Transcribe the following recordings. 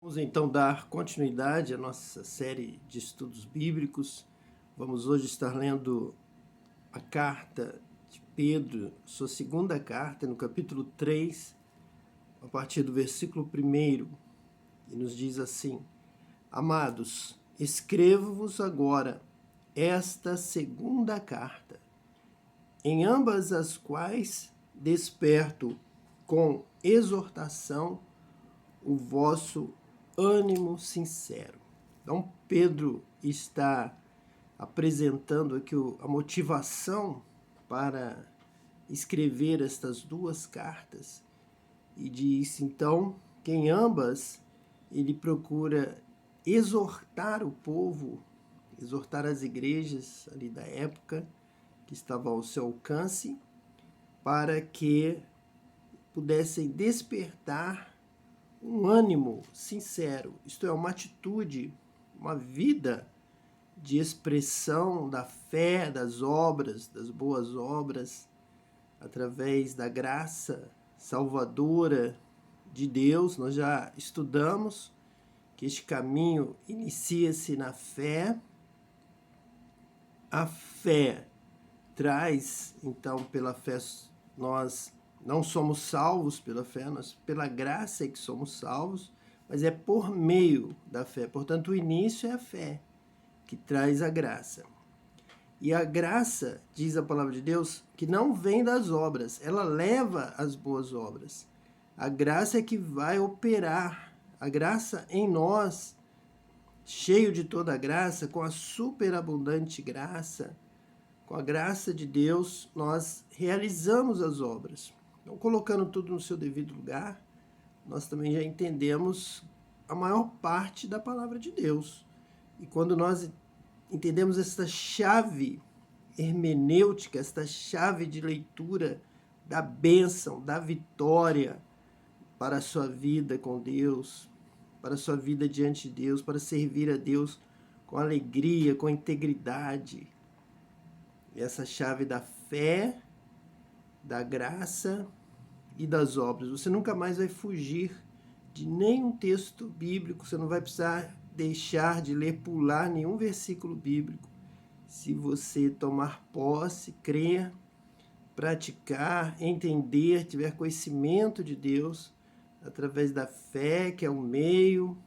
Vamos então dar continuidade à nossa série de estudos bíblicos. Vamos hoje estar lendo a carta de Pedro, sua segunda carta, no capítulo 3, a partir do versículo 1, e nos diz assim: Amados, escrevo-vos agora esta segunda carta, em ambas as quais desperto com exortação o vosso ânimo sincero. Então, Pedro está apresentando aqui a motivação para escrever estas duas cartas e diz então que em ambas ele procura exortar o povo, exortar as igrejas ali da época que estavam ao seu alcance, para que pudessem despertar um ânimo sincero, isto é, uma atitude, uma vida de expressão da fé, das obras, das boas obras, através da graça salvadora de Deus. Nós já estudamos que este caminho inicia-se na fé. A fé traz, então, pela fé, nós não somos salvos pela fé, nós pela graça é que somos salvos, mas é por meio da fé. Portanto, o início é a fé, que traz a graça. E a graça, diz a palavra de Deus, que não vem das obras, ela leva as boas obras. A graça é que vai operar, a graça em nós, cheio de toda a graça, com a superabundante graça, com a graça de Deus, nós realizamos as obras. Então, colocando tudo no seu devido lugar, nós também já entendemos a maior parte da palavra de Deus. E quando nós entendemos esta chave hermenêutica, esta chave de leitura da bênção, da vitória para a sua vida com Deus, para a sua vida diante de Deus, para servir a Deus com alegria, com integridade, essa chave da fé, da graça e das obras. Você nunca mais vai fugir de nenhum texto bíblico, você não vai precisar deixar de ler, pular nenhum versículo bíblico. Se você tomar posse, crer, praticar, entender, tiver conhecimento de Deus, através da fé, que é o meio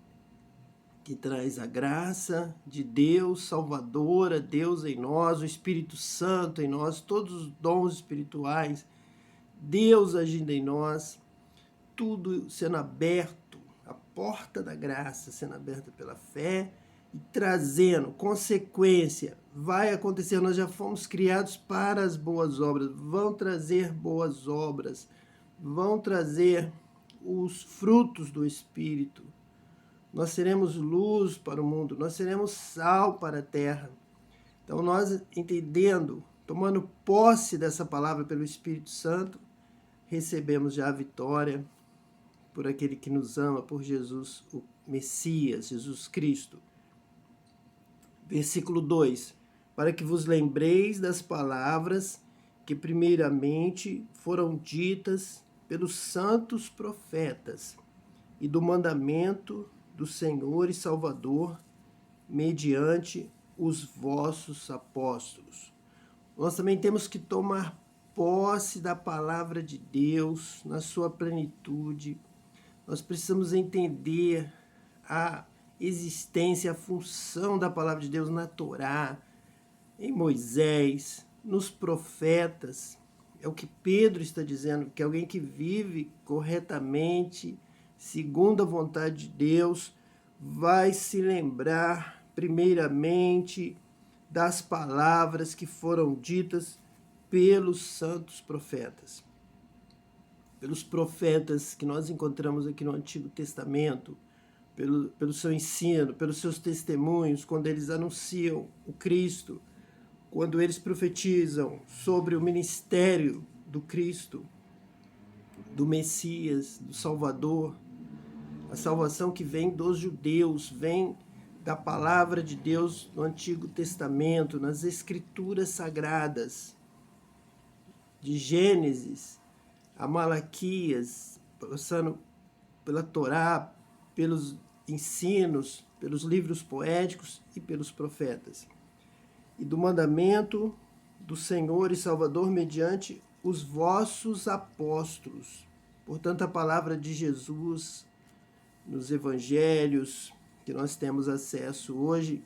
que traz a graça de Deus, salvadora, Deus em nós, o Espírito Santo em nós, todos os dons espirituais, Deus agindo em nós, tudo sendo aberto, a porta da graça sendo aberta pela fé e trazendo consequência. Vai acontecer, nós já fomos criados para as boas obras, vão trazer boas obras, vão trazer os frutos do Espírito. Nós seremos luz para o mundo, nós seremos sal para a terra. Então, nós entendendo, tomando posse dessa palavra pelo Espírito Santo, recebemos já a vitória por aquele que nos ama, por Jesus, o Messias, Jesus Cristo. Versículo 2: Para que vos lembreis das palavras que primeiramente foram ditas pelos santos profetas e do mandamento do Senhor e Salvador, mediante os vossos apóstolos. Nós também temos que tomar posse da palavra de Deus na sua plenitude. Nós precisamos entender a existência, a função da palavra de Deus na Torá, em Moisés, nos profetas. É o que Pedro está dizendo, que alguém que vive corretamente, segundo a vontade de Deus, vai se lembrar primeiramente das palavras que foram ditas pelos santos profetas. Pelos profetas que nós encontramos aqui no Antigo Testamento, pelo seu ensino, pelos seus testemunhos, quando eles anunciam o Cristo, quando eles profetizam sobre o ministério do Cristo, do Messias, do Salvador, a salvação que vem dos judeus, vem da palavra de Deus no Antigo Testamento, nas Escrituras Sagradas, de Gênesis a Malaquias, passando pela Torá, pelos ensinos, pelos livros poéticos e pelos profetas, e do mandamento do Senhor e Salvador mediante os vossos apóstolos. Portanto, a palavra de Jesus nos evangelhos que nós temos acesso hoje,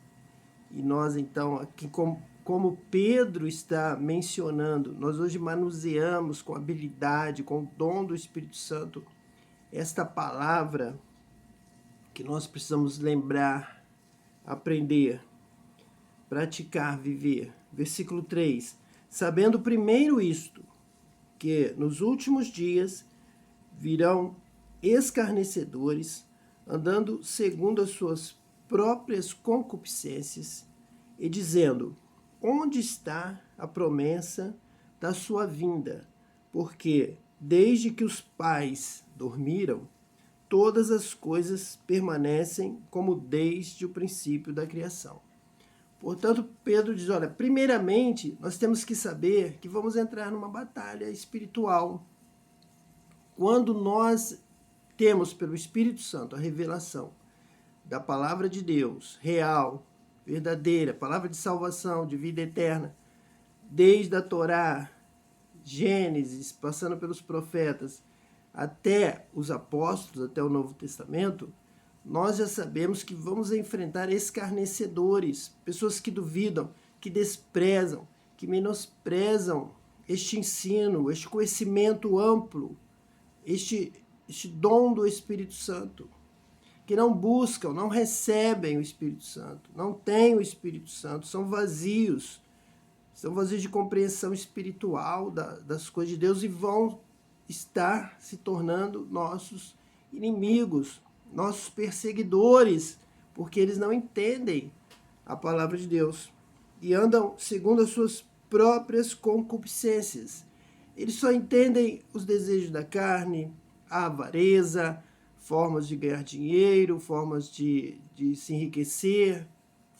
e nós então, aqui como Pedro está mencionando, nós hoje manuseamos com habilidade, com o dom do Espírito Santo, esta palavra que nós precisamos lembrar, aprender, praticar, viver. Versículo 3. Sabendo primeiro isto, que nos últimos dias virão escarnecedores, andando segundo as suas próprias concupiscências, e dizendo: onde está a promessa da sua vinda? Porque desde que os pais dormiram, todas as coisas permanecem como desde o princípio da criação. Portanto, Pedro diz, olha, primeiramente, nós temos que saber que vamos entrar numa batalha espiritual. Quando nós temos pelo Espírito Santo a revelação da palavra de Deus, real, verdadeira, palavra de salvação, de vida eterna, desde a Torá, Gênesis, passando pelos profetas, até os apóstolos, até o Novo Testamento, nós já sabemos que vamos enfrentar escarnecedores, pessoas que duvidam, que desprezam, que menosprezam este ensino, este conhecimento amplo, este dom do Espírito Santo, que não buscam, não recebem o Espírito Santo, não têm o Espírito Santo, são vazios de compreensão espiritual das coisas de Deus e vão estar se tornando nossos inimigos, nossos perseguidores, porque eles não entendem a palavra de Deus e andam segundo as suas próprias concupiscências. Eles só entendem os desejos da carne, a avareza, formas de ganhar dinheiro, formas de se enriquecer,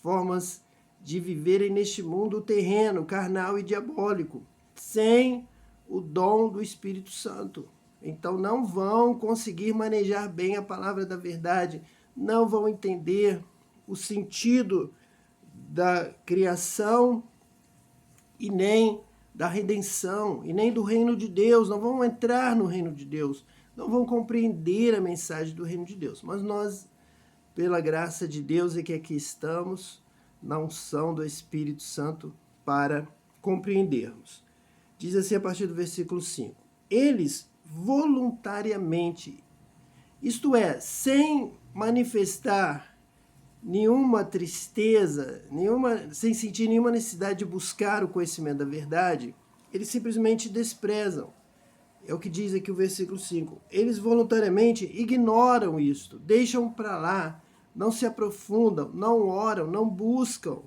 formas de viverem neste mundo terreno, carnal e diabólico, sem o dom do Espírito Santo. Então não vão conseguir manejar bem a palavra da verdade, não vão entender o sentido da criação e nem da redenção, e nem do reino de Deus, não vão entrar no reino de Deus, não vão compreender a mensagem do reino de Deus. Mas nós, pela graça de Deus, é que aqui estamos, na unção do Espírito Santo, para compreendermos. Diz assim a partir do versículo 5. Eles voluntariamente, isto é, sem manifestar nenhuma tristeza, sem sentir nenhuma necessidade de buscar o conhecimento da verdade, eles simplesmente desprezam. É o que diz aqui o versículo 5. Eles voluntariamente ignoram isto, deixam para lá, não se aprofundam, não oram, não buscam,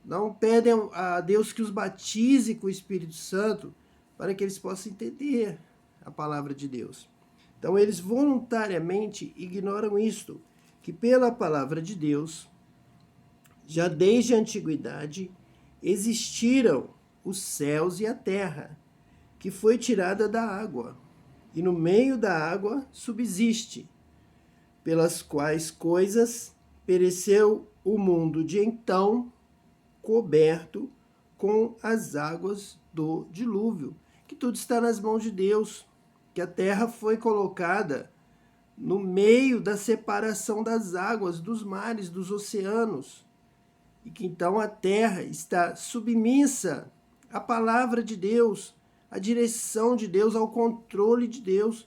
não pedem a Deus que os batize com o Espírito Santo para que eles possam entender a palavra de Deus. Então, eles voluntariamente ignoram isto, que pela palavra de Deus, já desde a antiguidade, existiram os céus e a terra, que foi tirada da água, e no meio da água subsiste, pelas quais coisas pereceu o mundo de então, coberto com as águas do dilúvio, que tudo está nas mãos de Deus, que a terra foi colocada no meio da separação das águas, dos mares, dos oceanos, e que então a terra está submissa à palavra de Deus, à direção de Deus, ao controle de Deus.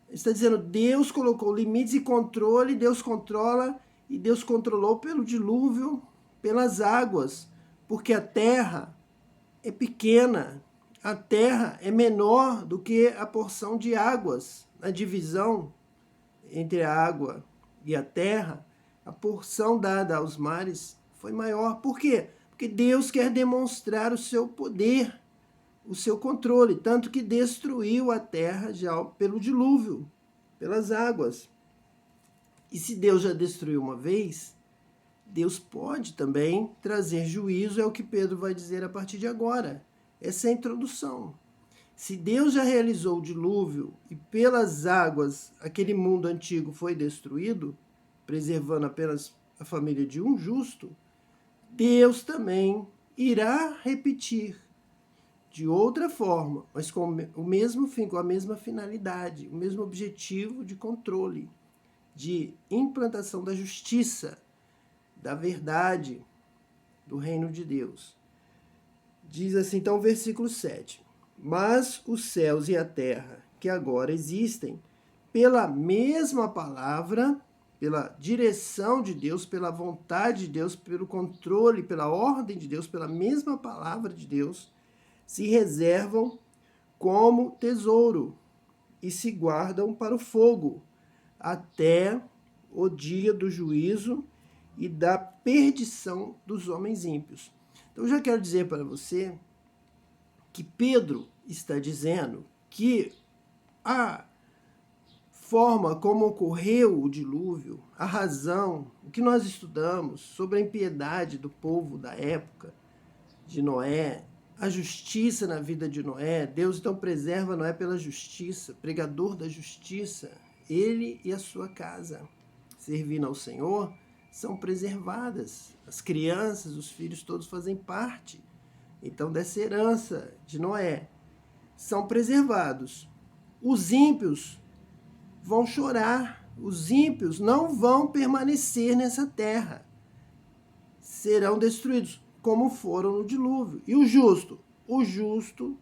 Está dizendo, Deus colocou limites e controle, Deus controla, e Deus controlou pelo dilúvio, pelas águas, porque a terra é pequena, a terra é menor do que a porção de águas. Na divisão entre a água e a terra, a porção dada aos mares foi maior. Por quê? Porque Deus quer demonstrar o seu poder, o seu controle, tanto que destruiu a terra já pelo dilúvio, pelas águas. E se Deus já destruiu uma vez, Deus pode também trazer juízo, é o que Pedro vai dizer a partir de agora. Essa é a introdução. Se Deus já realizou o dilúvio e pelas águas aquele mundo antigo foi destruído, preservando apenas a família de um justo, Deus também irá repetir de outra forma, mas com o mesmo fim, com a mesma finalidade, o mesmo objetivo de controle, de implantação da justiça, da verdade, do reino de Deus. Diz assim, então, o versículo 7. Mas os céus e a terra, que agora existem, pela mesma palavra, pela direção de Deus, pela vontade de Deus, pelo controle, pela ordem de Deus, pela mesma palavra de Deus, se reservam como tesouro e se guardam para o fogo, até o dia do juízo e da perdição dos homens ímpios. Então, eu já quero dizer para você que Pedro está dizendo que a forma como ocorreu o dilúvio, a razão, o que nós estudamos sobre a impiedade do povo da época de Noé, a justiça na vida de Noé, Deus então preserva Noé pela justiça, pregador da justiça, ele e a sua casa, servindo ao Senhor, são preservadas. As crianças, os filhos todos fazem parte, então, dessa herança de Noé, são preservados. Os ímpios vão chorar, os ímpios não vão permanecer nessa terra, serão destruídos, como foram no dilúvio. E o justo? O justo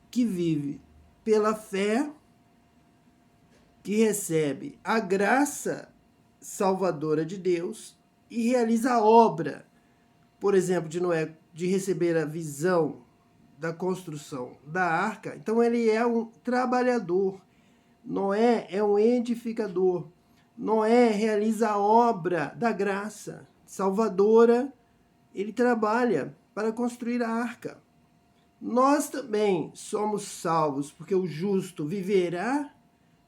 que vive pela fé, que recebe a graça salvadora de Deus e realiza a obra, por exemplo, de Noé, de receber a visão da construção da arca. Então ele é um trabalhador. Noé é um edificador. Noé realiza a obra da graça salvadora. Ele trabalha para construir a arca. Nós também somos salvos, porque o justo viverá.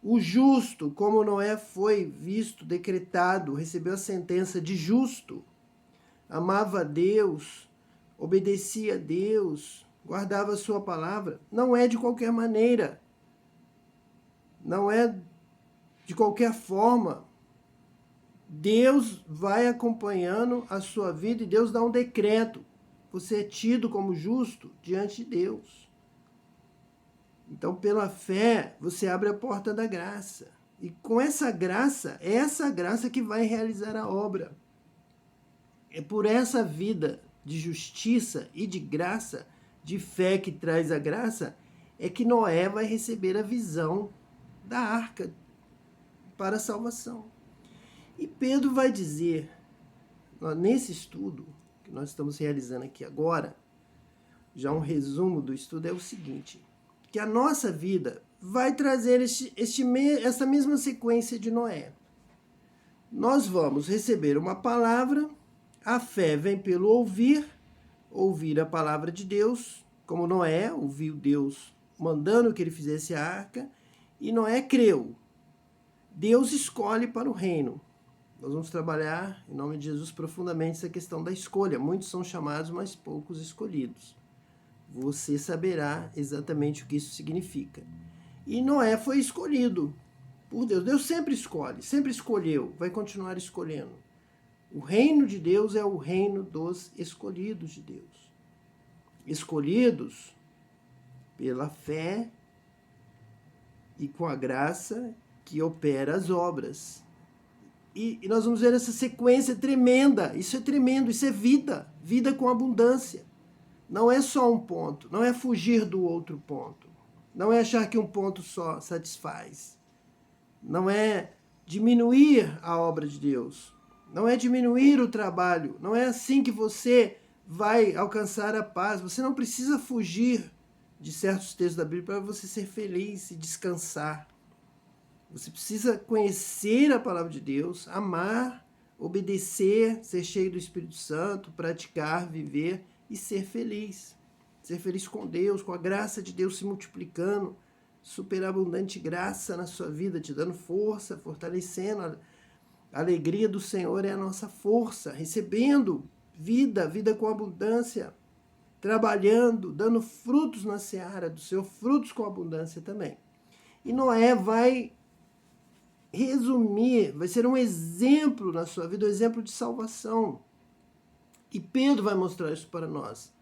O justo, como Noé foi visto, decretado, recebeu a sentença de justo, amava a Deus, obedecia a Deus, guardava a sua palavra, não é de qualquer maneira, não é de qualquer forma. Deus vai acompanhando a sua vida e Deus dá um decreto. Você é tido como justo diante de Deus. Então, pela fé, você abre a porta da graça. E com essa graça, é essa graça que vai realizar a obra. É por essa vida de justiça e de graça, de fé que traz a graça, é que Noé vai receber a visão da arca para a salvação. E Pedro vai dizer, nesse estudo que nós estamos realizando aqui agora, já um resumo do estudo é o seguinte, que a nossa vida vai trazer essa mesma sequência de Noé. Nós vamos receber uma palavra, a fé vem pelo ouvir a palavra de Deus, como Noé ouviu Deus mandando que ele fizesse a arca, e Noé creu. Deus escolhe para o reino. Nós vamos trabalhar, em nome de Jesus, profundamente essa questão da escolha. Muitos são chamados, mas poucos escolhidos. Você saberá exatamente o que isso significa. E Noé foi escolhido por Deus. Deus sempre escolhe, sempre escolheu, vai continuar escolhendo. O reino de Deus é o reino dos escolhidos de Deus. Escolhidos pela fé e com a graça que opera as obras. E nós vamos ver essa sequência tremenda. Isso é tremendo, isso é vida. Vida com abundância. Não é só um ponto, não é fugir do outro ponto. Não é achar que um ponto só satisfaz. Não é diminuir a obra de Deus. Não é diminuir o trabalho. Não é assim que você vai alcançar a paz. Você não precisa fugir de certos textos da Bíblia para você ser feliz e descansar. Você precisa conhecer a palavra de Deus, amar, obedecer, ser cheio do Espírito Santo, praticar, viver e ser feliz. Ser feliz com Deus, com a graça de Deus se multiplicando, superabundante graça na sua vida, te dando força, fortalecendo. A alegria do Senhor é a nossa força, recebendo vida com abundância, trabalhando, dando frutos na seara do Senhor, frutos com abundância também. E Noé vai resumir, vai ser um exemplo na sua vida, um exemplo de salvação. E Pedro vai mostrar isso para nós.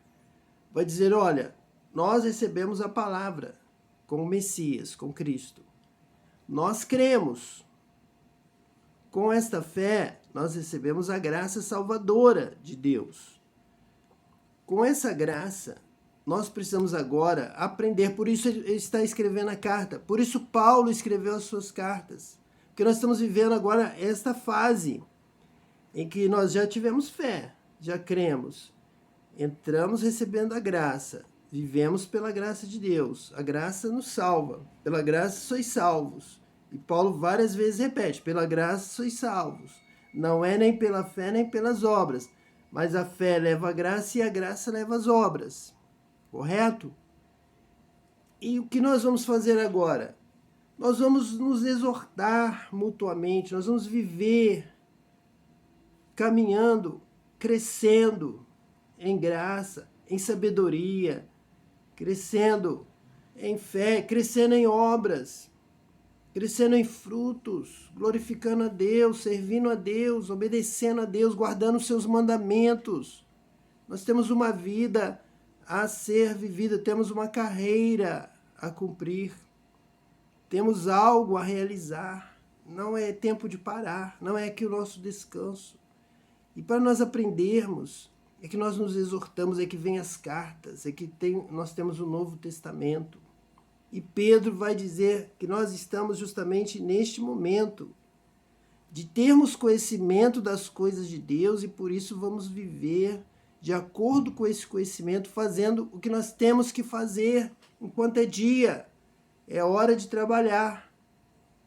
Vai dizer, olha, nós recebemos a palavra com o Messias, com Cristo. Nós cremos. Com esta fé, nós recebemos a graça salvadora de Deus. Com essa graça, nós precisamos agora aprender. Por isso ele está escrevendo a carta. Por isso Paulo escreveu as suas cartas. Porque nós estamos vivendo agora esta fase em que nós já tivemos fé, já cremos. Entramos recebendo a graça. Vivemos pela graça de Deus. A graça nos salva. Pela graça sois salvos. E Paulo várias vezes repete, pela graça sois salvos. Não é nem pela fé, nem pelas obras. Mas a fé leva a graça e a graça leva as obras. Correto? E o que nós vamos fazer agora? Nós vamos nos exortar mutuamente, nós vamos viver caminhando, crescendo em graça, em sabedoria, crescendo em fé, crescendo em obras, crescendo em frutos, glorificando a Deus, servindo a Deus, obedecendo a Deus, guardando os seus mandamentos. Nós temos uma vida a ser vivida, temos uma carreira a cumprir, temos algo a realizar. Não é tempo de parar, não é aqui o nosso descanso. E para nós aprendermos, é que nós nos exortamos, é que vem as cartas, é que nós temos o Novo Testamento. E Pedro vai dizer que nós estamos justamente neste momento de termos conhecimento das coisas de Deus e por isso vamos viver de acordo com esse conhecimento, fazendo o que nós temos que fazer enquanto é dia. É hora de trabalhar.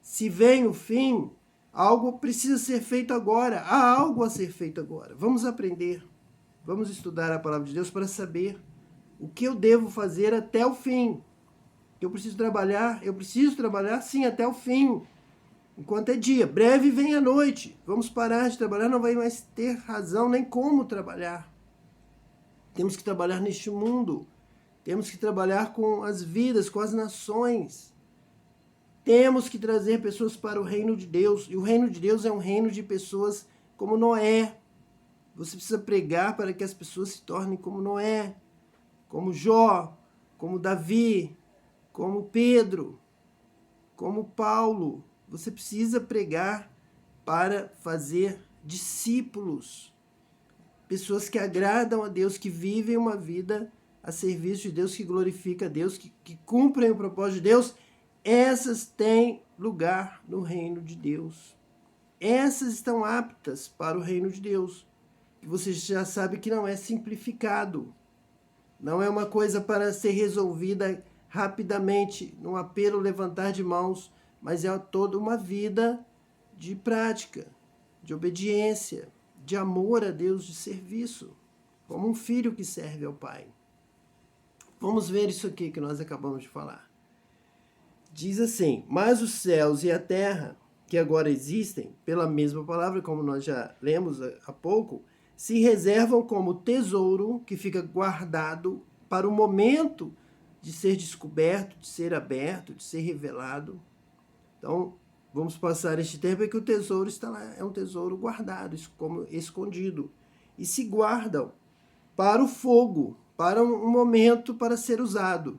Se vem o fim, algo precisa ser feito agora. Há algo a ser feito agora. Vamos aprender. Vamos estudar a palavra de Deus para saber o que eu devo fazer até o fim. Eu preciso trabalhar sim até o fim. Enquanto é dia. Breve vem a noite. Vamos parar de trabalhar, não vai mais ter razão nem como trabalhar. Temos que trabalhar neste mundo. Temos que trabalhar com as vidas, com as nações. Temos que trazer pessoas para o reino de Deus. E o reino de Deus é um reino de pessoas como Noé. Você precisa pregar para que as pessoas se tornem como Noé, como Jó, como Davi, como Pedro, como Paulo. Você precisa pregar para fazer discípulos. Pessoas que agradam a Deus, que vivem uma vida a serviço de Deus, que glorifica a Deus, que cumprem o propósito de Deus. Essas têm lugar no reino de Deus. Essas estão aptas para o reino de Deus. Que você já sabe que não é simplificado. Não é uma coisa para ser resolvida rapidamente, num apelo, levantar de mãos, mas é toda uma vida de prática, de obediência, de amor a Deus, de serviço, como um filho que serve ao Pai. Vamos ver isso aqui que nós acabamos de falar. Diz assim, mas os céus e a terra, que agora existem, pela mesma palavra, como nós já lemos há pouco, se reservam como tesouro que fica guardado para o momento de ser descoberto, de ser aberto, de ser revelado. Então, vamos passar este tempo em que o tesouro está lá, é um tesouro guardado, como escondido. E se guardam para o fogo, para um momento para ser usado.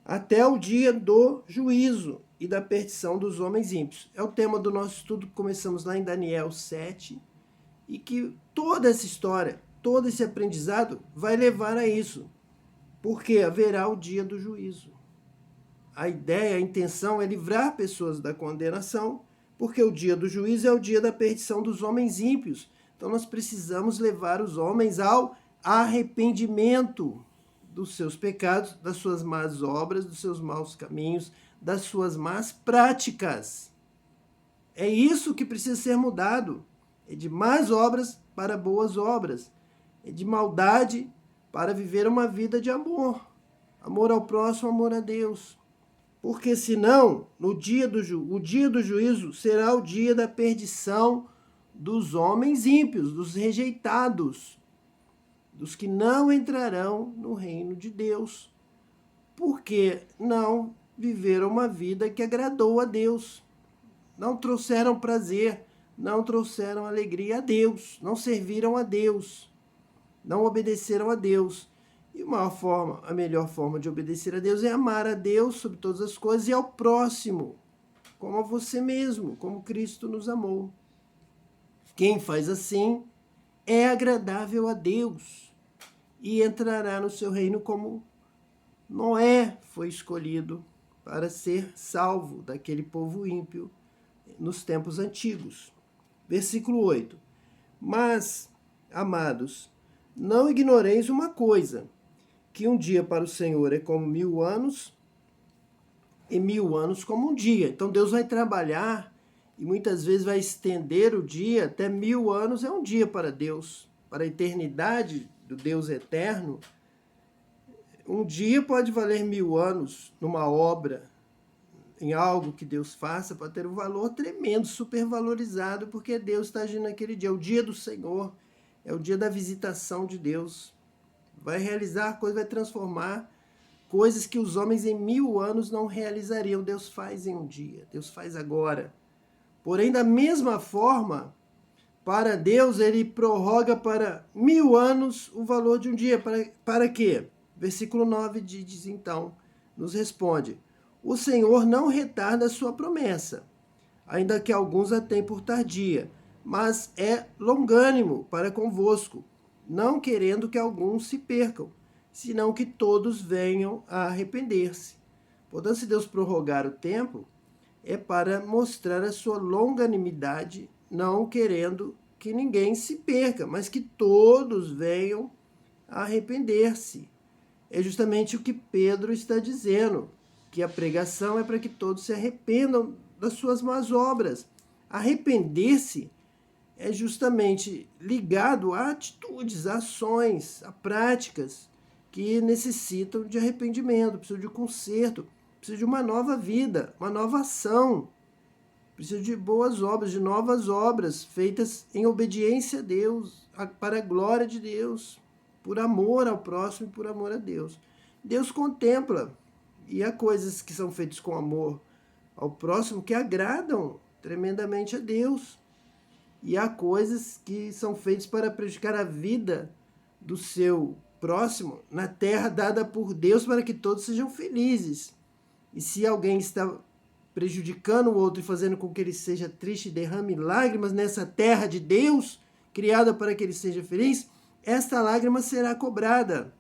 Até o dia do juízo e da perdição dos homens ímpios. É o tema do nosso estudo que começamos lá em Daniel 7, e que toda essa história, todo esse aprendizado vai levar a isso. Porque haverá o dia do juízo. A ideia, a intenção é livrar pessoas da condenação, porque o dia do juízo é o dia da perdição dos homens ímpios. Então nós precisamos levar os homens ao arrependimento dos seus pecados, das suas más obras, dos seus maus caminhos, das suas más práticas. É isso que precisa ser mudado. É de más obras para boas obras. É de maldade para viver uma vida de amor. Amor ao próximo, amor a Deus. Porque senão, o dia do juízo será o dia da perdição dos homens ímpios, dos rejeitados, dos que não entrarão no reino de Deus, porque não viveram uma vida que agradou a Deus. não trouxeram prazer, não trouxeram alegria a Deus, não serviram a Deus, não obedeceram a Deus. E a melhor forma de obedecer a Deus é amar a Deus sobre todas as coisas e ao próximo, como a você mesmo, como Cristo nos amou. Quem faz assim é agradável a Deus e entrará no seu reino como Noé foi escolhido para ser salvo daquele povo ímpio nos tempos antigos. Versículo 8. Mas, amados, não ignoreis uma coisa, que um dia para o Senhor é como 1000 anos, e 1000 anos como um dia. Então Deus vai trabalhar e muitas vezes vai estender o dia, até 1000 anos é um dia para Deus. Para a eternidade do Deus eterno, um dia pode valer 1000 anos numa obra, em algo que Deus faça, pode ter um valor tremendo, supervalorizado, porque Deus está agindo naquele dia. É o dia do Senhor, é o dia da visitação de Deus. Vai realizar coisas, vai transformar coisas que os homens em 1000 anos não realizariam. Deus faz em um dia, Deus faz agora. Porém, da mesma forma, para Deus, ele prorroga para 1000 anos o valor de um dia. Para quê? Versículo 9 diz então, nos responde: o Senhor não retarda a sua promessa, ainda que alguns a tenham por tardia, mas é longânimo para convosco, não querendo que alguns se percam, senão que todos venham a arrepender-se. Portanto, se Deus prorrogar o tempo, é para mostrar a sua longanimidade, não querendo que ninguém se perca, mas que todos venham a arrepender-se. É justamente o que Pedro está dizendo, que a pregação é para que todos se arrependam das suas más obras. Arrepender-se é justamente ligado a atitudes, a ações, a práticas que necessitam de arrependimento, precisam de conserto, precisam de uma nova vida, uma nova ação, precisam de boas obras, de novas obras feitas em obediência a Deus, para a glória de Deus, por amor ao próximo e por amor a Deus. Deus contempla, e há coisas que são feitas com amor ao próximo que agradam tremendamente a Deus. E há coisas que são feitas para prejudicar a vida do seu próximo na terra dada por Deus para que todos sejam felizes. E se alguém está prejudicando o outro e fazendo com que ele seja triste e derrame lágrimas nessa terra de Deus, criada para que ele seja feliz, esta lágrima será cobrada.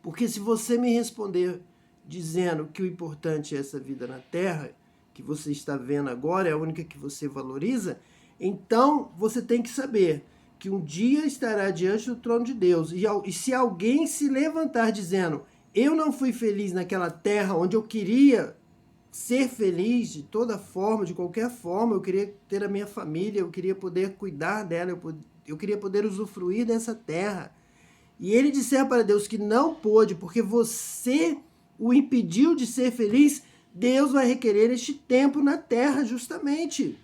Porque se você me responder dizendo que o importante é essa vida na terra, que você está vendo agora, é a única que você valoriza, então você tem que saber que um dia estará diante do trono de Deus. E se alguém se levantar dizendo: eu não fui feliz naquela terra onde eu queria ser feliz de toda forma, de qualquer forma, eu queria ter a minha família, eu queria poder cuidar dela, eu queria poder usufruir dessa terra. E ele disser para Deus que não pôde, porque você o impediu de ser feliz, Deus vai requerer este tempo na terra, justamente.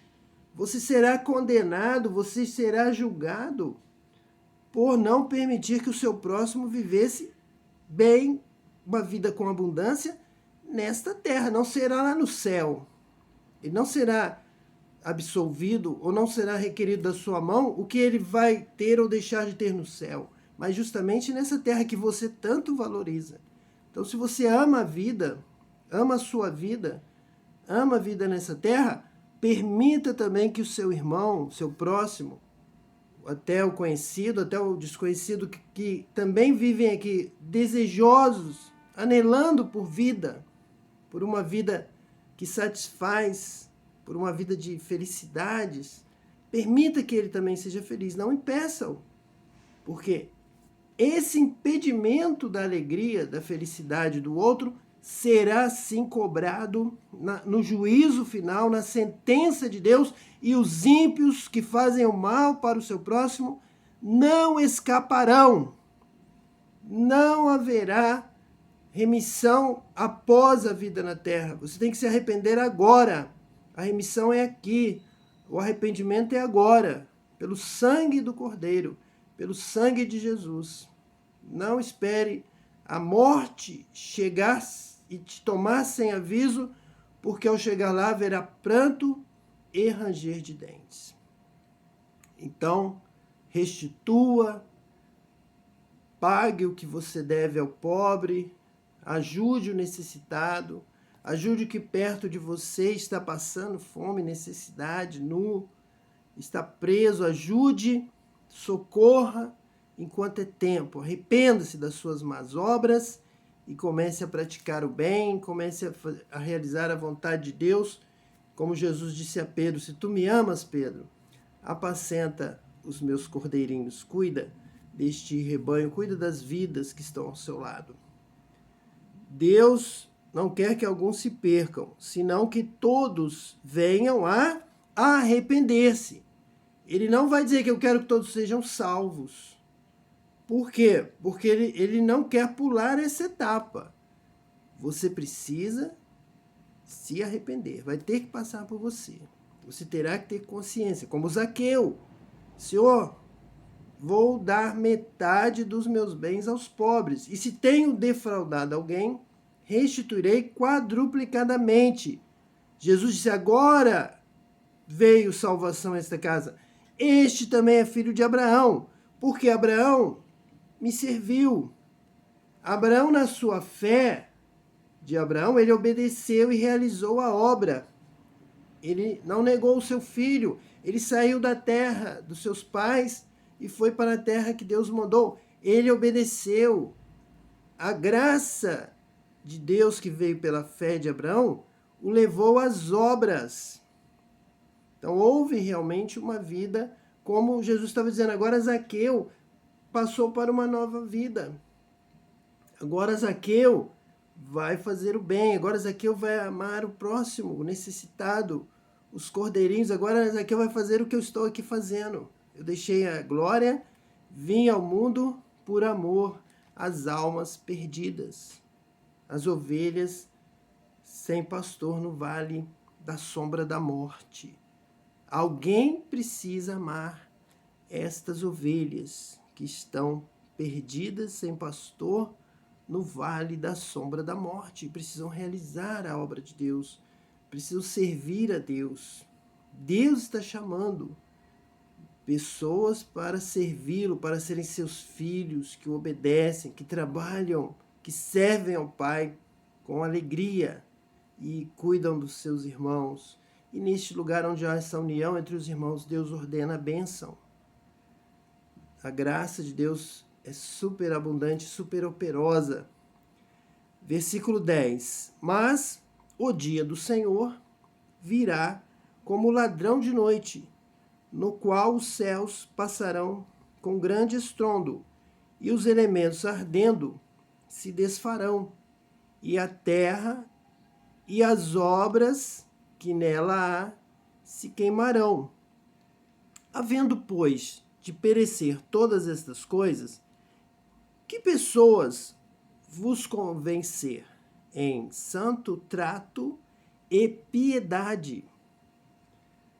Você será condenado, você será julgado por não permitir que o seu próximo vivesse bem, uma vida com abundância nesta terra. Não será lá no céu. Ele não será absolvido ou não será requerido da sua mão o que ele vai ter ou deixar de ter no céu, mas justamente nessa terra que você tanto valoriza. Então, se você ama a vida, ama a sua vida, ama a vida nessa terra, permita também que o seu irmão, seu próximo, até o conhecido, até o desconhecido, que também vivem aqui desejosos, anelando por vida, por uma vida que satisfaz, por uma vida de felicidades, permita que ele também seja feliz, não impeça-o, porque esse impedimento da alegria, da felicidade do outro, será sim cobrado no juízo final, na sentença de Deus, e os ímpios que fazem o mal para o seu próximo não escaparão. Não haverá remissão após a vida na terra. Você tem que se arrepender agora. A remissão é aqui. O arrependimento é agora, pelo sangue do Cordeiro, pelo sangue de Jesus. Não espere a morte chegar e te tomar sem aviso, porque ao chegar lá haverá pranto e ranger de dentes. Então, restitua, pague o que você deve ao pobre, ajude o necessitado, ajude o que perto de você está passando fome, necessidade, nu, está preso, ajude, socorra enquanto é tempo. Arrependa-se das suas más obras e comece a praticar o bem, comece a realizar a vontade de Deus, como Jesus disse a Pedro: se tu me amas, Pedro, apacenta os meus cordeirinhos, cuida deste rebanho, cuida das vidas que estão ao seu lado. Deus não quer que alguns se percam, senão que todos venham a arrepender-se. Ele não vai dizer que eu quero que todos sejam salvos. Por quê? Porque ele não quer pular essa etapa. Você precisa se arrepender. Vai ter que passar por você. Você terá que ter consciência. Como Zaqueu. Senhor, vou dar metade dos meus bens aos pobres. E se tenho defraudado alguém, restituirei quadruplicadamente. Jesus disse: agora veio salvação a esta casa. Este também é filho de Abraão, porque Abraão me serviu. Abraão, na sua fé de Abraão, ele obedeceu e realizou a obra. Ele não negou o seu filho. Ele saiu da terra dos seus pais e foi para a terra que Deus mandou. Ele obedeceu. A graça de Deus que veio pela fé de Abraão o levou às obras. Então houve realmente uma vida, como Jesus estava dizendo. Agora Zaqueu passou para uma nova vida. Agora Zaqueu vai fazer o bem. Agora Zaqueu vai amar o próximo, o necessitado, os cordeirinhos. Agora Zaqueu vai fazer o que eu estou aqui fazendo. Eu deixei a glória, vim ao mundo por amor às almas perdidas, às ovelhas sem pastor no vale da sombra da morte. Alguém precisa amar estas ovelhas que estão perdidas, sem pastor, no vale da sombra da morte. Precisam realizar a obra de Deus, precisam servir a Deus. Deus está chamando pessoas para servi-lo, para serem seus filhos, que o obedecem, que trabalham, que servem ao Pai com alegria e cuidam dos seus irmãos. E neste lugar onde há essa união entre os irmãos, Deus ordena a bênção. A graça de Deus é superabundante, superoperosa. Versículo 10. Mas o dia do Senhor virá como ladrão de noite, no qual os céus passarão com grande estrondo, e os elementos ardendo se desfarão, e a terra e as obras que nela há se queimarão. Havendo, pois, de perecer todas estas coisas, que pessoas vos convém ser em santo trato e piedade,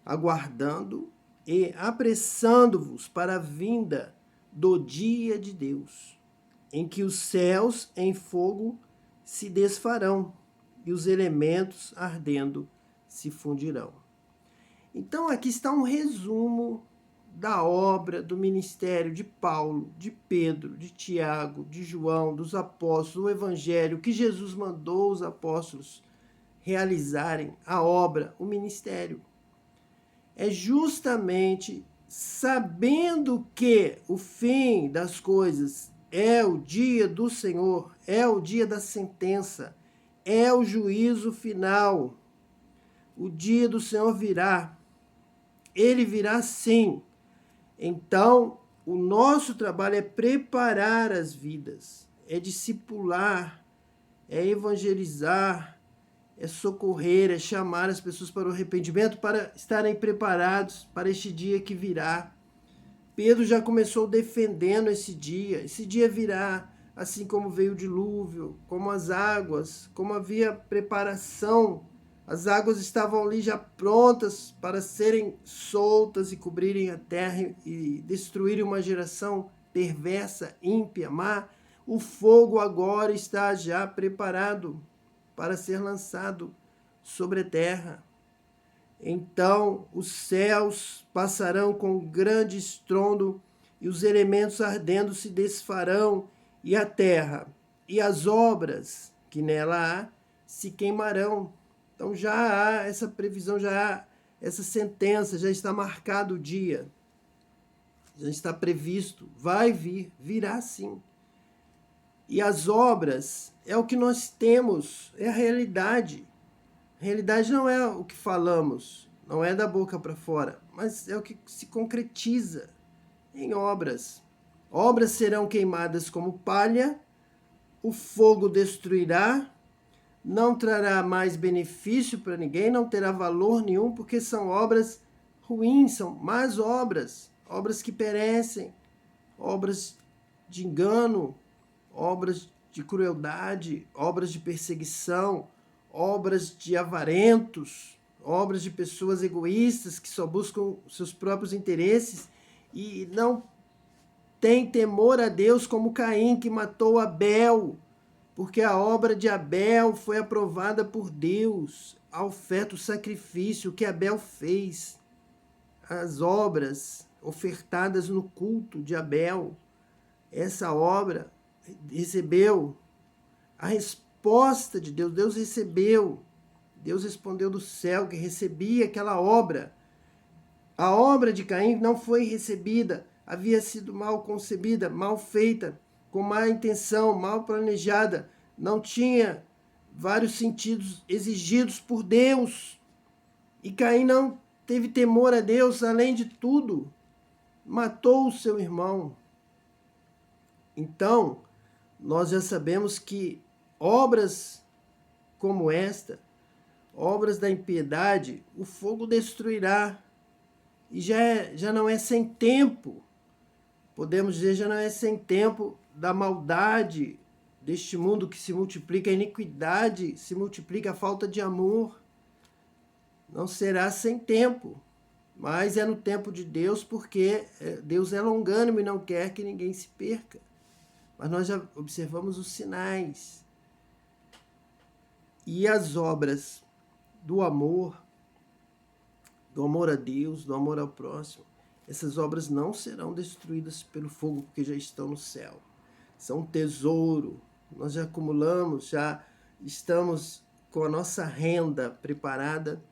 aguardando e apressando-vos para a vinda do dia de Deus, em que os céus em fogo se desfarão e os elementos ardendo se fundirão. Então aqui está um resumo da obra, do ministério de Paulo, de Pedro, de Tiago, de João, dos apóstolos, o evangelho que Jesus mandou os apóstolos realizarem, a obra, o ministério. É justamente sabendo que o fim das coisas é o dia do Senhor, é o dia da sentença, é o juízo final. O dia do Senhor virá. Ele virá sim. Então, o nosso trabalho é preparar as vidas, é discipular, é evangelizar, é socorrer, é chamar as pessoas para o arrependimento, para estarem preparados para este dia que virá. Pedro já começou defendendo esse dia. Esse dia virá, assim como veio o dilúvio, como as águas, como havia preparação. As águas estavam ali já prontas para serem soltas e cobrirem a terra e destruírem uma geração perversa, ímpia, má. O fogo agora está já preparado para ser lançado sobre a terra. Então os céus passarão com grande estrondo, e os elementos ardendo se desfarão, e a terra e as obras que nela há se queimarão. Então já há essa previsão, já há essa sentença, já está marcado o dia, já está previsto, vai vir, virá sim. E as obras é o que nós temos, é a realidade. A realidade não é o que falamos, não é da boca para fora, mas é o que se concretiza em obras. Obras serão queimadas como palha, o fogo destruirá, não trará mais benefício para ninguém, não terá valor nenhum, porque são obras ruins, são más obras, obras que perecem, obras de engano, obras de crueldade, obras de perseguição, obras de avarentos, obras de pessoas egoístas que só buscam seus próprios interesses e não têm temor a Deus, como Caim, que matou Abel, porque a obra de Abel foi aprovada por Deus, a oferta, o sacrifício que Abel fez, as obras ofertadas no culto de Abel, essa obra recebeu a resposta de Deus. Deus recebeu, Deus respondeu do céu que recebia aquela obra. A obra de Caim não foi recebida, havia sido mal concebida, mal feita, com má intenção, mal planejada, não tinha vários sentidos exigidos por Deus. E Caim não teve temor a Deus, além de tudo, matou o seu irmão. Então, nós já sabemos que obras como esta, obras da impiedade, o fogo destruirá. E já não é sem tempo, podemos dizer, já não é sem tempo da maldade deste mundo que se multiplica, a iniquidade se multiplica, a falta de amor. Não será sem tempo, mas é no tempo de Deus, porque Deus é longânimo e não quer que ninguém se perca. Mas nós já observamos os sinais. E as obras do amor a Deus, do amor ao próximo, essas obras não serão destruídas pelo fogo, porque já estão no céu. São um tesouro. Nós já acumulamos, já estamos com a nossa renda preparada.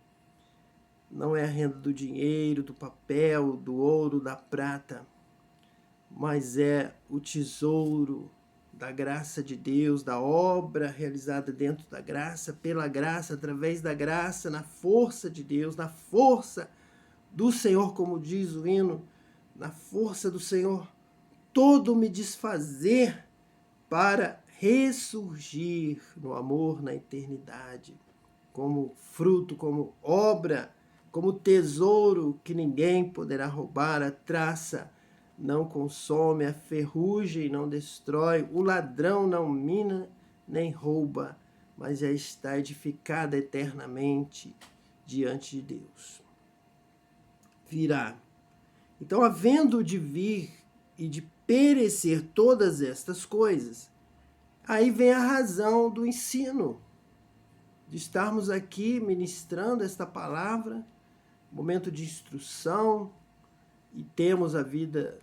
Não é a renda do dinheiro, do papel, do ouro, da prata, mas é o tesouro da graça de Deus, da obra realizada dentro da graça, pela graça, através da graça, na força de Deus, na força do Senhor, como diz o hino, na força do Senhor, todo me desfazer para ressurgir no amor, na eternidade, como fruto, como obra, como tesouro que ninguém poderá roubar. A traça não consome, a ferrugem não destrói, o ladrão não mina nem rouba, mas já está edificada eternamente diante de Deus. Virá. Então, havendo de vir e de perecer todas estas coisas, aí vem a razão do ensino, de estarmos aqui ministrando esta palavra, momento de instrução, e temos a vida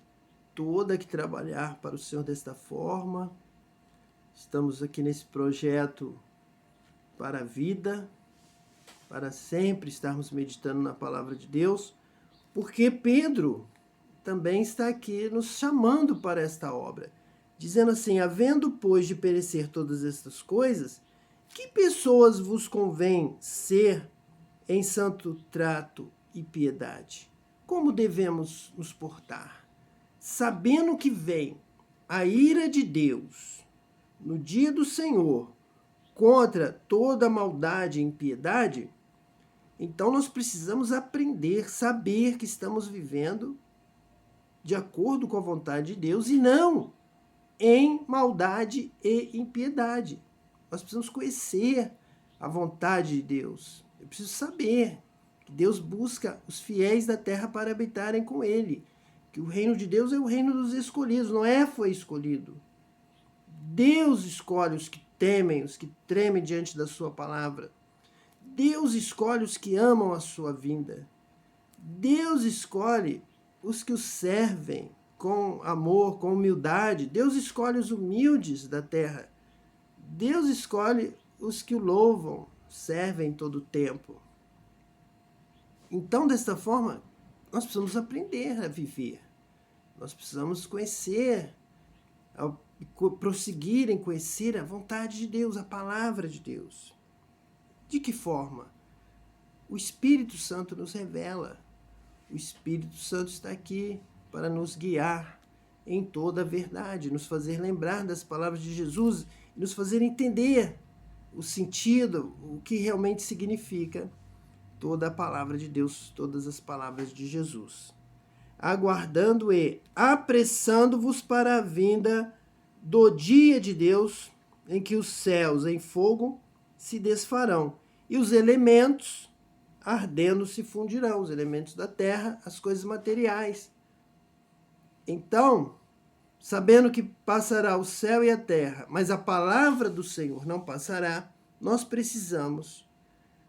toda que trabalhar para o Senhor desta forma. Estamos aqui nesse projeto para a vida, para sempre estarmos meditando na palavra de Deus, porque Pedro também está aqui nos chamando para esta obra, dizendo assim: havendo, pois, de perecer todas estas coisas, que pessoas vos convém ser em santo trato e piedade? Como devemos nos portar? Sabendo que vem a ira de Deus no dia do Senhor contra toda maldade e impiedade, então nós precisamos aprender, saber que estamos vivendo de acordo com a vontade de Deus e não em maldade e impiedade. Nós precisamos conhecer a vontade de Deus. Eu preciso saber que Deus busca os fiéis da terra para habitarem com Ele. Que o reino de Deus é o reino dos escolhidos. Noé foi escolhido. Deus escolhe os que temem, os que tremem diante da sua palavra. Deus escolhe os que amam a sua vinda. Deus escolhe os que o servem com amor, com humildade. Deus escolhe os humildes da terra. Deus escolhe os que o louvam, servem todo o tempo. Então, desta forma, nós precisamos aprender a viver. Nós precisamos conhecer, prosseguir em conhecer a vontade de Deus, a palavra de Deus. De que forma? O Espírito Santo nos revela. O Espírito Santo está aqui para nos guiar em toda a verdade, nos fazer lembrar das palavras de Jesus, nos fazer entender o sentido, o que realmente significa toda a palavra de Deus, todas as palavras de Jesus. Aguardando e apressando-vos para a vinda do dia de Deus, em que os céus em fogo se desfarão, e os elementos ardendo se fundirão, os elementos da terra, as coisas materiais. Então, sabendo que passará o céu e a terra, mas a palavra do Senhor não passará, nós precisamos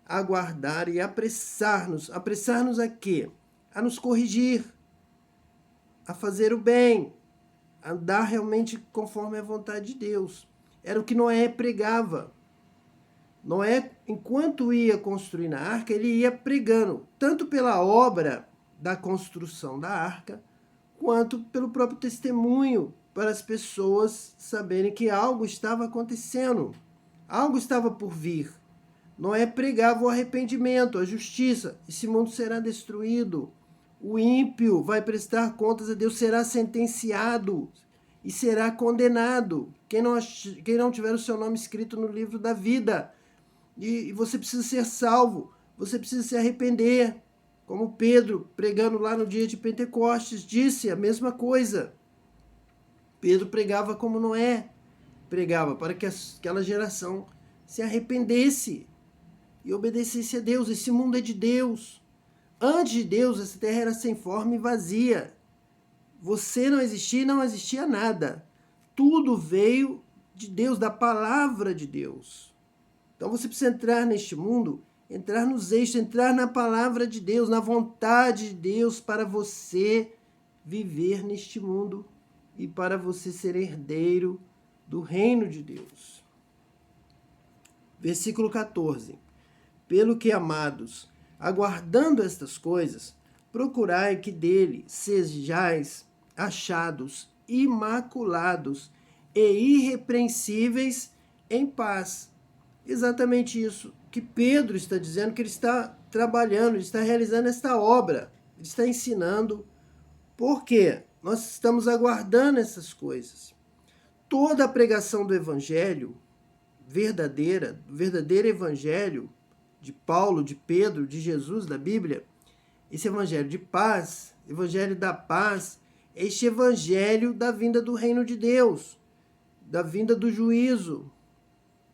aguardar e apressar-nos. Apressar-nos a quê? A nos corrigir, a fazer o bem, a andar realmente conforme a vontade de Deus. Era o que Noé pregava. Noé, enquanto ia construir a arca, ele ia pregando, tanto pela obra da construção da arca, quanto pelo próprio testemunho, para as pessoas saberem que algo estava acontecendo, algo estava por vir. Noé pregava o arrependimento, a justiça. Esse mundo será destruído. O ímpio vai prestar contas a Deus, será sentenciado e será condenado. Quem não tiver o seu nome escrito no livro da vida. E você precisa ser salvo, você precisa se arrepender. Como Pedro, pregando lá no dia de Pentecostes, disse a mesma coisa. Pedro pregava como Noé pregava, para que aquela geração se arrependesse e obedecesse a Deus. Esse mundo é de Deus. Antes de Deus, essa terra era sem forma e vazia. Você não existia e não existia nada. Tudo veio de Deus, da palavra de Deus. Então você precisa entrar neste mundo, entrar nos eixos, entrar na palavra de Deus, na vontade de Deus para você viver neste mundo e para você ser herdeiro do reino de Deus. Versículo 14. Pelo que, amados, aguardando estas coisas, procurai que dele sejais achados imaculados e irrepreensíveis em paz. Exatamente isso que Pedro está dizendo, que ele está trabalhando, ele está realizando esta obra, ele está ensinando. Por quê? Nós estamos aguardando essas coisas. Toda a pregação do evangelho verdadeira, do verdadeiro evangelho de Paulo, de Pedro, de Jesus, da Bíblia, esse evangelho de paz, evangelho da paz, este evangelho da vinda do reino de Deus, da vinda do juízo,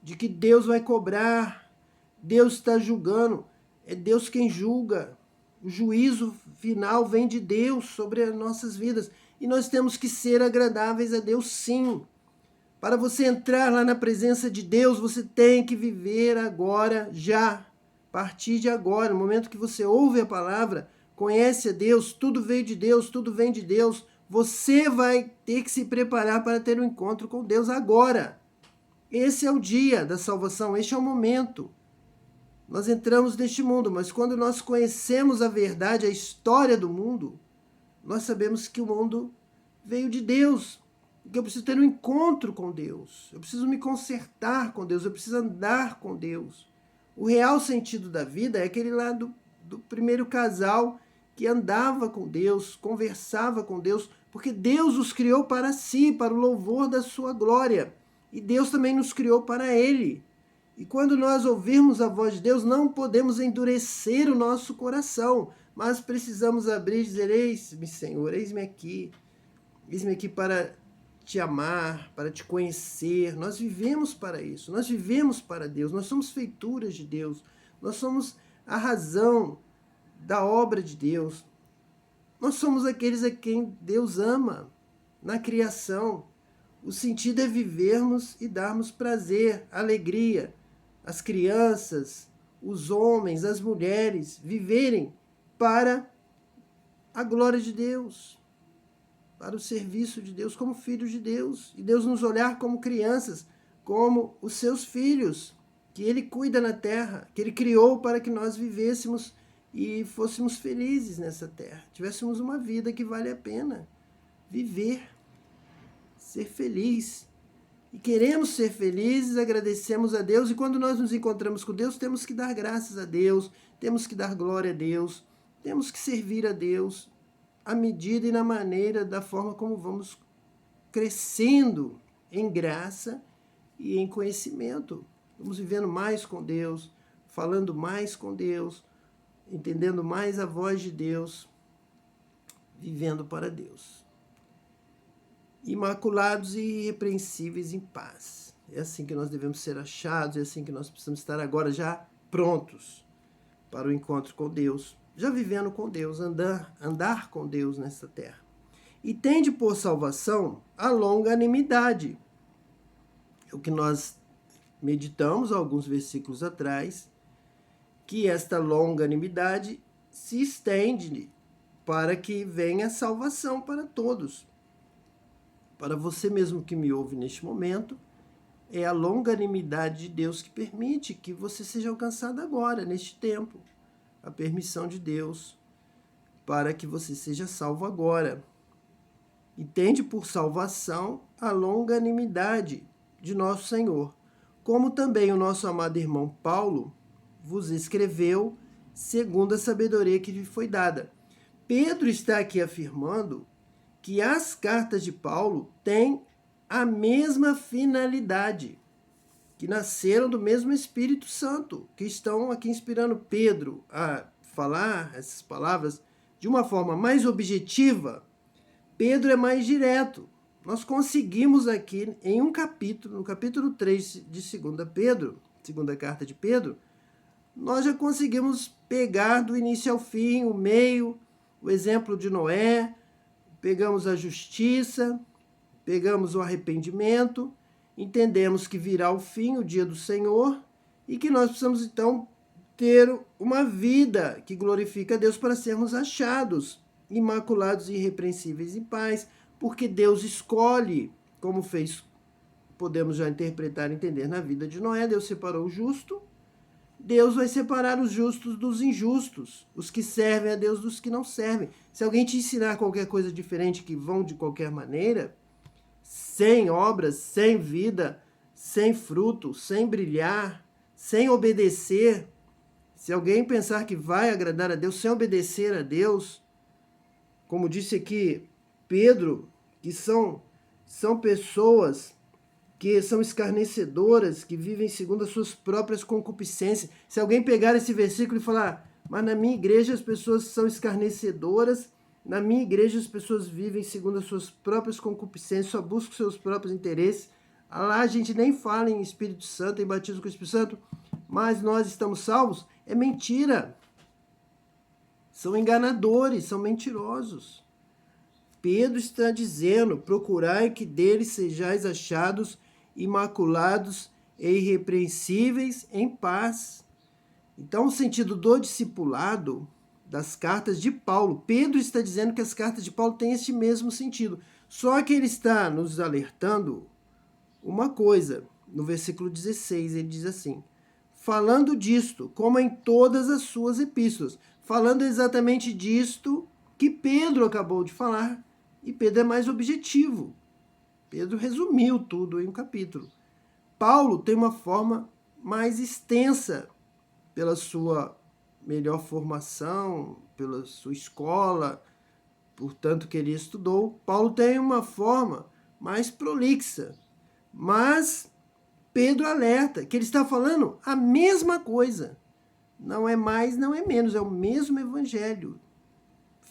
de que Deus vai cobrar, Deus está julgando, é Deus quem julga. O juízo final vem de Deus sobre as nossas vidas. E nós temos que ser agradáveis a Deus, sim. Para você entrar lá na presença de Deus, você tem que viver agora, já. A partir de agora, no momento que você ouve a palavra, conhece a Deus, tudo veio de Deus, tudo vem de Deus, você vai ter que se preparar para ter um encontro com Deus agora. Esse é o dia da salvação, este é o momento. Nós entramos neste mundo, mas quando nós conhecemos a verdade, a história do mundo, nós sabemos que o mundo veio de Deus, que eu preciso ter um encontro com Deus, eu preciso me consertar com Deus, eu preciso andar com Deus. O real sentido da vida é aquele lá do primeiro casal que andava com Deus, conversava com Deus, porque Deus os criou para si, para o louvor da sua glória. E Deus também nos criou para Ele. E quando nós ouvirmos a voz de Deus, não podemos endurecer o nosso coração, mas precisamos abrir e dizer: eis-me, Senhor, eis-me aqui para te amar, para te conhecer. Nós vivemos para isso, nós vivemos para Deus, nós somos feituras de Deus, nós somos a razão da obra de Deus. Nós somos aqueles a quem Deus ama na criação. O sentido é vivermos e darmos prazer, alegria às crianças, os homens, as mulheres, viverem para a glória de Deus, para o serviço de Deus, como filhos de Deus. E Deus nos olhar como crianças, como os seus filhos, que Ele cuida na terra, que Ele criou para que nós vivêssemos e fôssemos felizes nessa terra. Tivéssemos uma vida que vale a pena viver, ser feliz. E queremos ser felizes, agradecemos a Deus. E quando nós nos encontramos com Deus, temos que dar graças a Deus, temos que dar glória a Deus, temos que servir a Deus à medida e na maneira da forma como vamos crescendo em graça e em conhecimento. Vamos vivendo mais com Deus, falando mais com Deus, entendendo mais a voz de Deus, vivendo para Deus. Imaculados e irrepreensíveis em paz. É assim que nós devemos ser achados, é assim que nós precisamos estar agora já prontos para o encontro com Deus, já vivendo com Deus, andar com Deus nesta terra. E tende por salvação a longanimidade. É o que nós meditamos alguns versículos atrás, que esta longanimidade se estende para que venha a salvação para todos. Para você mesmo que me ouve neste momento, é a longanimidade de Deus que permite que você seja alcançado agora, neste tempo. A permissão de Deus para que você seja salvo agora. E tende por salvação a longanimidade de nosso Senhor, como também o nosso amado irmão Paulo vos escreveu, segundo a sabedoria que lhe foi dada. Pedro está aqui afirmando que as cartas de Paulo têm a mesma finalidade, que nasceram do mesmo Espírito Santo, que estão aqui inspirando Pedro a falar essas palavras de uma forma mais objetiva. Pedro é mais direto. Nós conseguimos aqui, em um capítulo, no capítulo 3 de 2 Pedro, segunda carta de Pedro, nós já conseguimos pegar do início ao fim, o meio, o exemplo de Noé, pegamos a justiça, pegamos o arrependimento, entendemos que virá o fim, o dia do Senhor, e que nós precisamos, então, ter uma vida que glorifica a Deus para sermos achados, imaculados e irrepreensíveis em paz, porque Deus escolhe, como fez, podemos já interpretar e entender na vida de Noé, Deus separou o justo, Deus vai separar os justos dos injustos, os que servem a Deus dos que não servem. Se alguém te ensinar qualquer coisa diferente, que vão de qualquer maneira, sem obras, sem vida, sem fruto, sem brilhar, sem obedecer, se alguém pensar que vai agradar a Deus sem obedecer a Deus, como disse aqui Pedro, que são pessoas que são escarnecedoras, que vivem segundo as suas próprias concupiscências. Se alguém pegar esse versículo e falar, mas na minha igreja as pessoas são escarnecedoras, na minha igreja as pessoas vivem segundo as suas próprias concupiscências, só buscam seus próprios interesses. Lá a gente nem fala em Espírito Santo, em batismo com o Espírito Santo, mas nós estamos salvos. É mentira. São enganadores, são mentirosos. Pedro está dizendo, procurai que deles sejais achados imaculados e irrepreensíveis em paz. Então, o sentido do discipulado das cartas de Paulo, Pedro está dizendo que as cartas de Paulo têm este mesmo sentido. Só que ele está nos alertando uma coisa. No versículo 16, ele diz assim, falando disto, como em todas as suas epístolas, falando exatamente disto que Pedro acabou de falar, e Pedro é mais objetivo. Pedro resumiu tudo em um capítulo. Paulo tem uma forma mais extensa pela sua melhor formação, pela sua escola, portanto que ele estudou. Paulo tem uma forma mais prolixa, mas Pedro alerta que ele está falando a mesma coisa. Não é mais, não é menos, é o mesmo evangelho.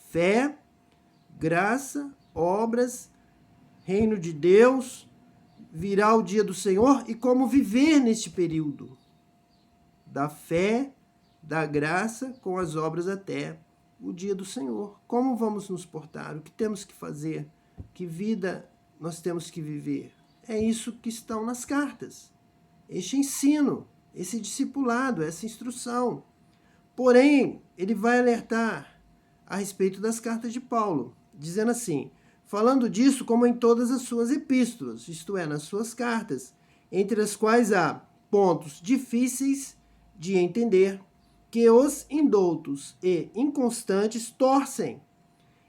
Fé, graça, obras, reino de Deus, virá o dia do Senhor e como viver neste período da fé, da graça, com as obras até o dia do Senhor. Como vamos nos portar? O que temos que fazer? Que vida nós temos que viver? É isso que estão nas cartas. Este ensino, esse discipulado, essa instrução. Porém, ele vai alertar a respeito das cartas de Paulo, dizendo assim: falando disso como em todas as suas epístolas, isto é, nas suas cartas, entre as quais há pontos difíceis de entender, que os indoutos e inconstantes torcem,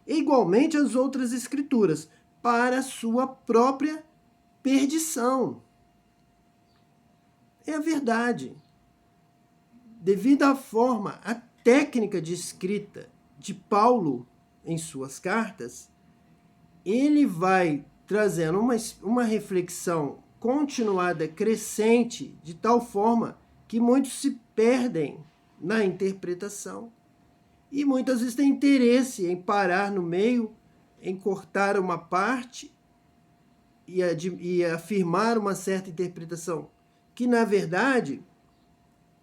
igualmente as outras escrituras, para sua própria perdição. É a verdade. Devido à forma, à técnica de escrita de Paulo em suas cartas, ele vai trazendo uma reflexão continuada, crescente, de tal forma que muitos se perdem na interpretação e muitas vezes têm interesse em parar no meio, em cortar uma parte e afirmar uma certa interpretação, que na verdade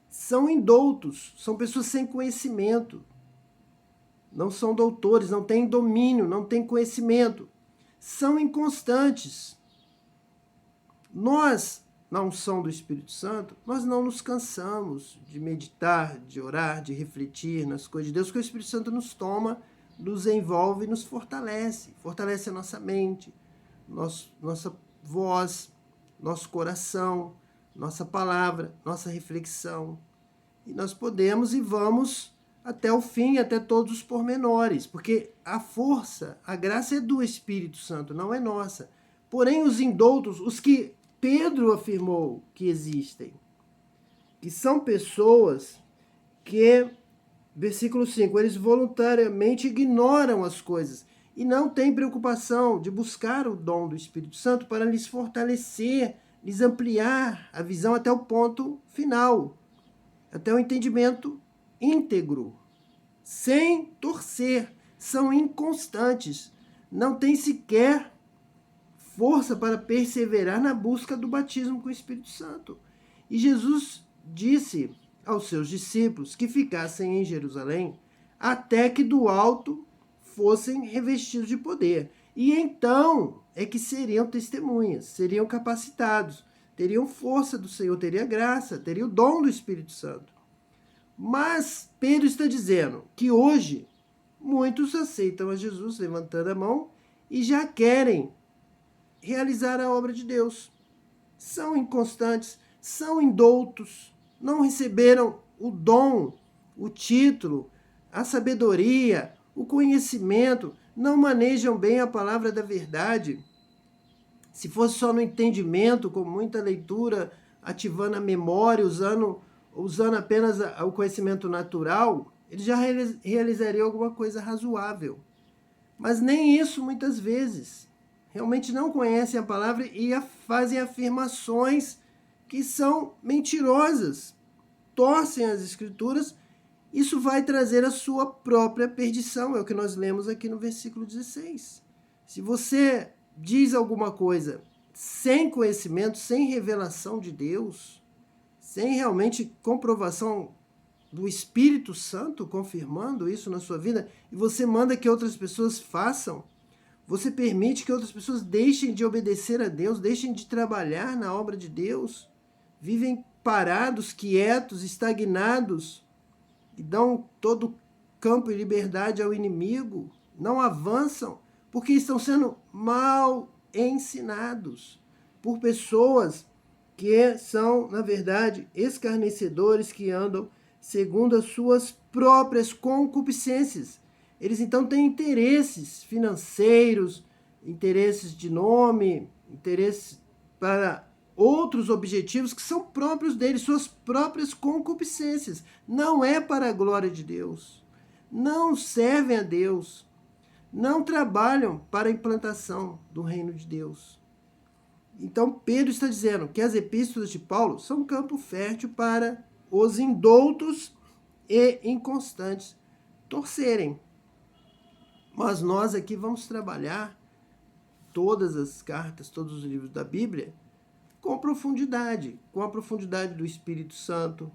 são indoutos, são pessoas sem conhecimento, não são doutores, não têm domínio, não têm conhecimento, são inconstantes. Nós, na unção do Espírito Santo, nós não nos cansamos de meditar, de orar, de refletir nas coisas de Deus, porque o Espírito Santo nos toma, nos envolve e nos fortalece. Fortalece a nossa mente, nossa voz, nosso coração, nossa palavra, nossa reflexão. E nós podemos e vamos até o fim, até todos os pormenores, porque a força, a graça é do Espírito Santo, não é nossa. Porém, os indoutos, os que Pedro afirmou que existem, que são pessoas que, versículo 5, eles voluntariamente ignoram as coisas e não têm preocupação de buscar o dom do Espírito Santo para lhes fortalecer, lhes ampliar a visão até o ponto final, até o entendimento íntegro, sem torcer, são inconstantes, não têm sequer força para perseverar na busca do batismo com o Espírito Santo. E Jesus disse aos seus discípulos que ficassem em Jerusalém até que do alto fossem revestidos de poder. E então é que seriam testemunhas, seriam capacitados, teriam força do Senhor, teria graça, teria o dom do Espírito Santo. Mas Pedro está dizendo que hoje muitos aceitam a Jesus levantando a mão e já querem realizar a obra de Deus. São inconstantes, são indoutos, não receberam o dom, o título, a sabedoria, o conhecimento, não manejam bem a palavra da verdade. Se fosse só no entendimento, com muita leitura, ativando a memória, usando apenas o conhecimento natural, eles já realizariam alguma coisa razoável. Mas nem isso muitas vezes. Realmente não conhecem a palavra e fazem afirmações que são mentirosas, torcem as escrituras. Isso vai trazer a sua própria perdição, é o que nós lemos aqui no versículo 16. Se você diz alguma coisa sem conhecimento, sem revelação de Deus, sem realmente comprovação do Espírito Santo confirmando isso na sua vida, e você manda que outras pessoas façam, você permite que outras pessoas deixem de obedecer a Deus, deixem de trabalhar na obra de Deus, vivem parados, quietos, estagnados, e dão todo campo e liberdade ao inimigo, não avançam, porque estão sendo mal ensinados por pessoas que são, na verdade, escarnecedores, que andam segundo as suas próprias concupiscências. Eles então têm interesses financeiros, interesses de nome, interesses para outros objetivos que são próprios deles, suas próprias concupiscências. Não é para a glória de Deus. Não servem a Deus. Não trabalham para a implantação do reino de Deus. Então Pedro está dizendo que as epístolas de Paulo são um campo fértil para os indoutos e inconstantes torcerem. Mas nós aqui vamos trabalhar todas as cartas, todos os livros da Bíblia com profundidade, com a profundidade do Espírito Santo,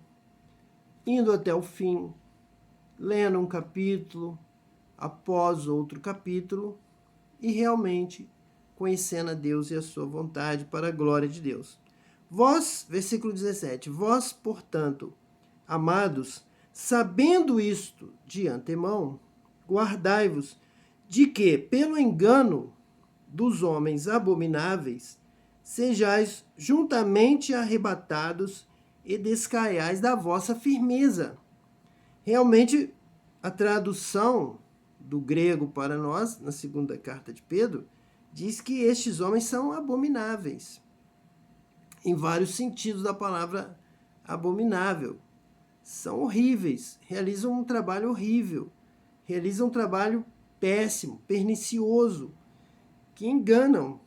indo até o fim, lendo um capítulo após outro capítulo e realmente conhecendo a Deus e a sua vontade para a glória de Deus. Vós, versículo 17, vós, portanto, amados, sabendo isto de antemão, guardai-vos de que, pelo engano dos homens abomináveis, sejais juntamente arrebatados e descaiais da vossa firmeza. Realmente, a tradução do grego para nós, na segunda carta de Pedro, diz que estes homens são abomináveis, em vários sentidos da palavra abominável. São horríveis, realizam um trabalho horrível, realizam um trabalho péssimo, pernicioso, que enganam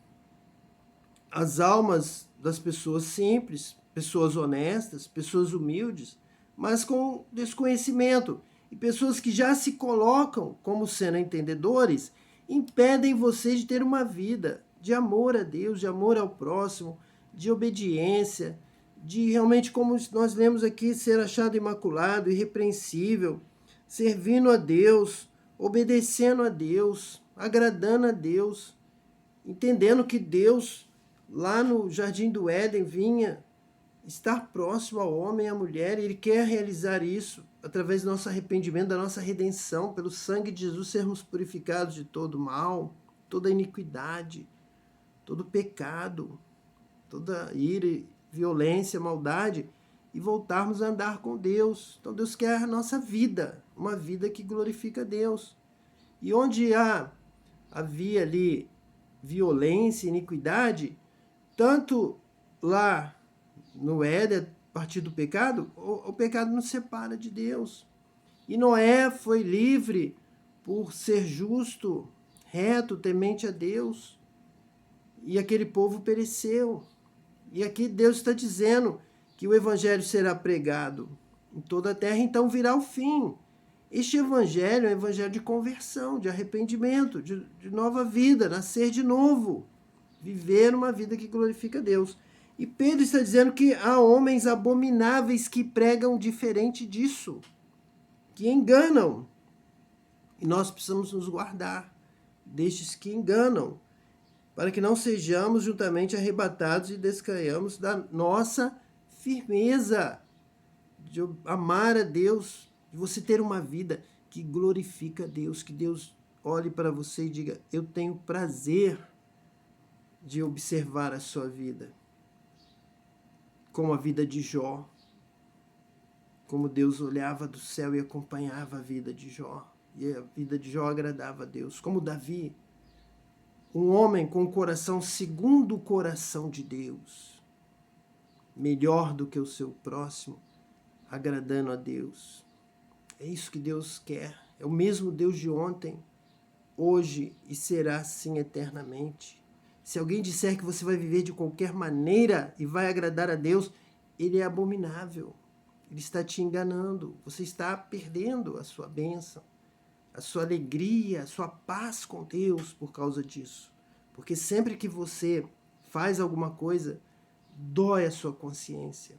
as almas das pessoas simples, pessoas honestas, pessoas humildes, mas com desconhecimento. E pessoas que já se colocam como sendo entendedores, impedem você de ter uma vida de amor a Deus, de amor ao próximo, de obediência, de realmente, como nós lemos aqui, ser achado imaculado, irrepreensível, servindo a Deus, obedecendo a Deus, agradando a Deus, entendendo que Deus, lá no Jardim do Éden, vinha estar próximo ao homem e à mulher, e Ele quer realizar isso através do nosso arrependimento, da nossa redenção, pelo sangue de Jesus, sermos purificados de todo mal, toda iniquidade, todo pecado, toda ira, violência, maldade, e voltarmos a andar com Deus. Então Deus quer a nossa vida, uma vida que glorifica a Deus. E onde havia ali violência, iniquidade, tanto lá no Éden, a partir do pecado, o pecado nos separa de Deus. E Noé foi livre por ser justo, reto, temente a Deus. E aquele povo pereceu. E aqui Deus está dizendo que o evangelho será pregado em toda a terra, então virá o fim. Este evangelho é um evangelho de conversão, de arrependimento, de nova vida, nascer de novo, viver uma vida que glorifica a Deus. E Pedro está dizendo que há homens abomináveis que pregam diferente disso, que enganam. E nós precisamos nos guardar destes que enganam, para que não sejamos juntamente arrebatados e descaiamos da nossa firmeza de amar a Deus, de você ter uma vida que glorifica a Deus, que Deus olhe para você e diga: eu tenho prazer de observar a sua vida, como a vida de Jó, como Deus olhava do céu e acompanhava a vida de Jó, e a vida de Jó agradava a Deus, como Davi, um homem com o coração segundo o coração de Deus, melhor do que o seu próximo, agradando a Deus. É isso que Deus quer. É o mesmo Deus de ontem, hoje e será assim eternamente. Se alguém disser que você vai viver de qualquer maneira e vai agradar a Deus, ele é abominável. Ele está te enganando. Você está perdendo a sua bênção, a sua alegria, a sua paz com Deus por causa disso. Porque sempre que você faz alguma coisa, dói a sua consciência.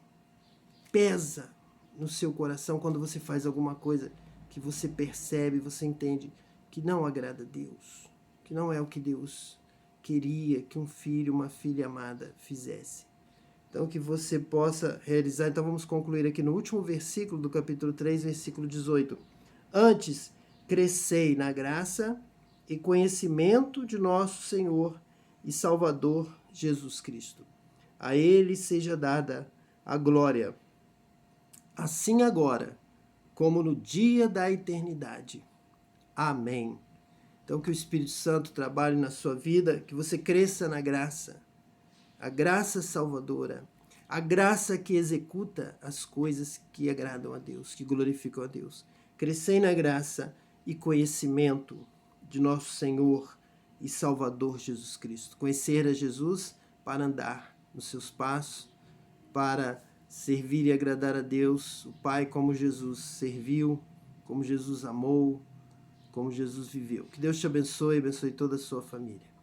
Pesa no seu coração quando você faz alguma coisa que você percebe, você entende que não agrada a Deus, que não é o que Deus queria que um filho, uma filha amada fizesse. Então, que você possa realizar. Então, vamos concluir aqui no último versículo do capítulo 3, versículo 18. Antes, crescei na graça e conhecimento de nosso Senhor e Salvador Jesus Cristo. A Ele seja dada a glória, assim agora, como no dia da eternidade. Amém. Então, que o Espírito Santo trabalhe na sua vida, que você cresça na graça, a graça salvadora, a graça que executa as coisas que agradam a Deus, que glorificam a Deus. Crescei na graça e conhecimento de nosso Senhor e Salvador Jesus Cristo. Conhecer a Jesus para andar nos seus passos, para servir e agradar a Deus, o Pai, como Jesus serviu, como Jesus amou, como Jesus viveu. Que Deus te abençoe toda a sua família.